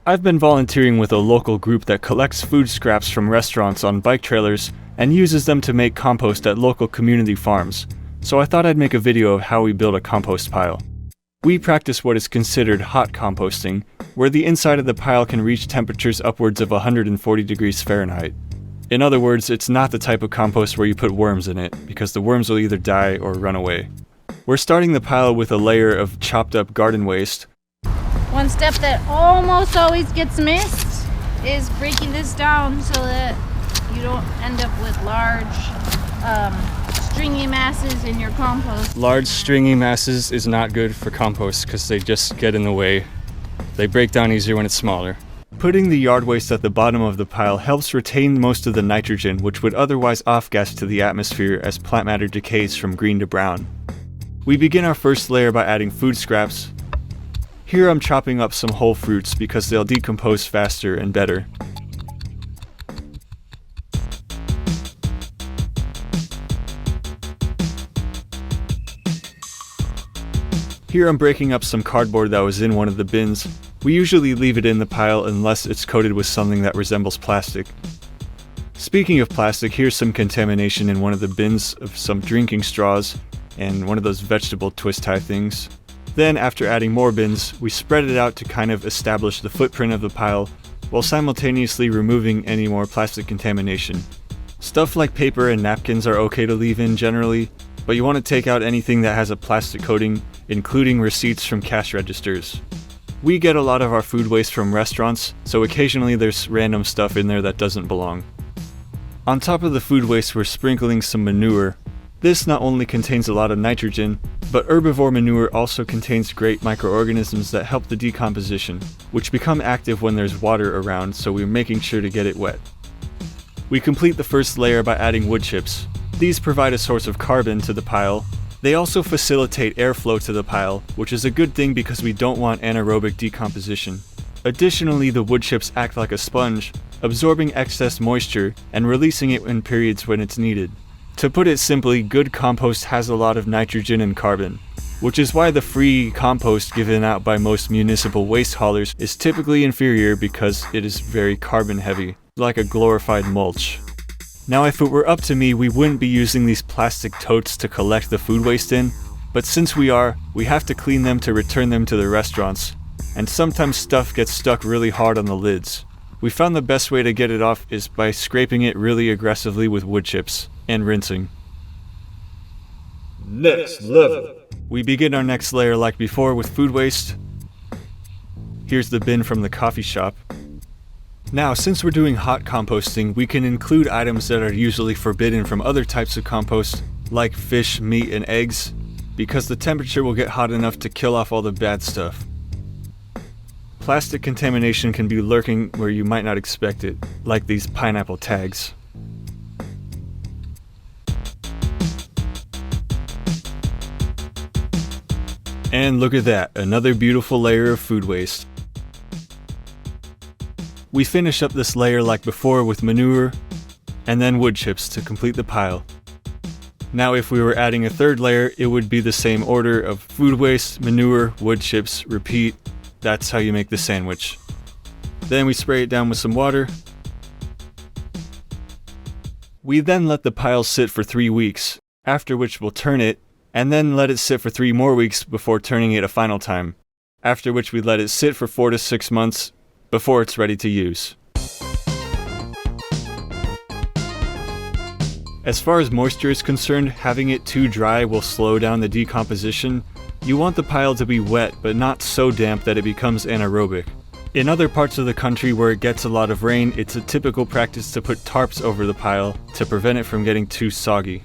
I've been volunteering with a local group that collects food scraps from restaurants on bike trailers and uses them to make compost at local community farms, so I thought I'd make a video of how we build a compost pile. We practice what is considered hot composting, where the inside of the pile can reach temperatures upwards of 140 degrees Fahrenheit. In other words, it's not the type of compost where you put worms in it, because the worms will either die or run away. We're starting the pile with a layer of chopped up garden waste. One step that almost always gets missed is breaking this down so that you don't end up with large stringy masses in your compost. Large stringy masses is not good for compost because they just get in the way. They break down easier when it's smaller. Putting the yard waste at the bottom of the pile helps retain most of the nitrogen, which would otherwise off-gas to the atmosphere as plant matter decays from green to brown. We begin our first layer by adding food scraps. Here I'm chopping up some whole fruits because they'll decompose faster and better. Here I'm breaking up some cardboard that was in one of the bins. We usually leave it in the pile unless it's coated with something that resembles plastic. Speaking of plastic, here's some contamination in one of the bins of some drinking straws and one of those vegetable twist tie things. Then, after adding more bins, we spread it out to kind of establish the footprint of the pile while simultaneously removing any more plastic contamination. Stuff like paper and napkins are okay to leave in generally, but you want to take out anything that has a plastic coating, including receipts from cash registers. We get a lot of our food waste from restaurants, so occasionally there's random stuff in there that doesn't belong. On top of the food waste, we're sprinkling some manure. This not only contains a lot of nitrogen, but herbivore manure also contains great microorganisms that help the decomposition, which become active when there's water around, so we're making sure to get it wet. We complete the first layer by adding wood chips. These provide a source of carbon to the pile. They also facilitate airflow to the pile, which is a good thing because we don't want anaerobic decomposition. Additionally, the wood chips act like a sponge, absorbing excess moisture and releasing it in periods when it's needed. To put it simply, good compost has a lot of nitrogen and carbon, which is why the free compost given out by most municipal waste haulers is typically inferior because it is very carbon heavy, like a glorified mulch. Now, if it were up to me, we wouldn't be using these plastic totes to collect the food waste in, but since we have to clean them to return them to the restaurants, and sometimes stuff gets stuck really hard on the lids. We found the best way to get it off is by scraping it really aggressively with wood chips and rinsing. Next level. We begin our next layer like before with food waste. Here's the bin from the coffee shop. Now, since we're doing hot composting, we can include items that are usually forbidden from other types of compost, like fish, meat, and eggs, because the temperature will get hot enough to kill off all the bad stuff. Plastic contamination can be lurking where you might not expect it, like these pineapple tags. And look at that, another beautiful layer of food waste. We finish up this layer like before with manure, and then wood chips to complete the pile. Now if we were adding a third layer, it would be the same order of food waste, manure, wood chips, repeat. That's how you make the sandwich. Then we spray it down with some water. We then let the pile sit for 3 weeks, after which we'll turn it, and then let it sit for 3 more weeks before turning it a final time, after which we let it sit for 4 to 6 months before it's ready to use. As far as moisture is concerned, having it too dry will slow down the decomposition. You want the pile to be wet, but not so damp that it becomes anaerobic. In other parts of the country where it gets a lot of rain, it's a typical practice to put tarps over the pile to prevent it from getting too soggy.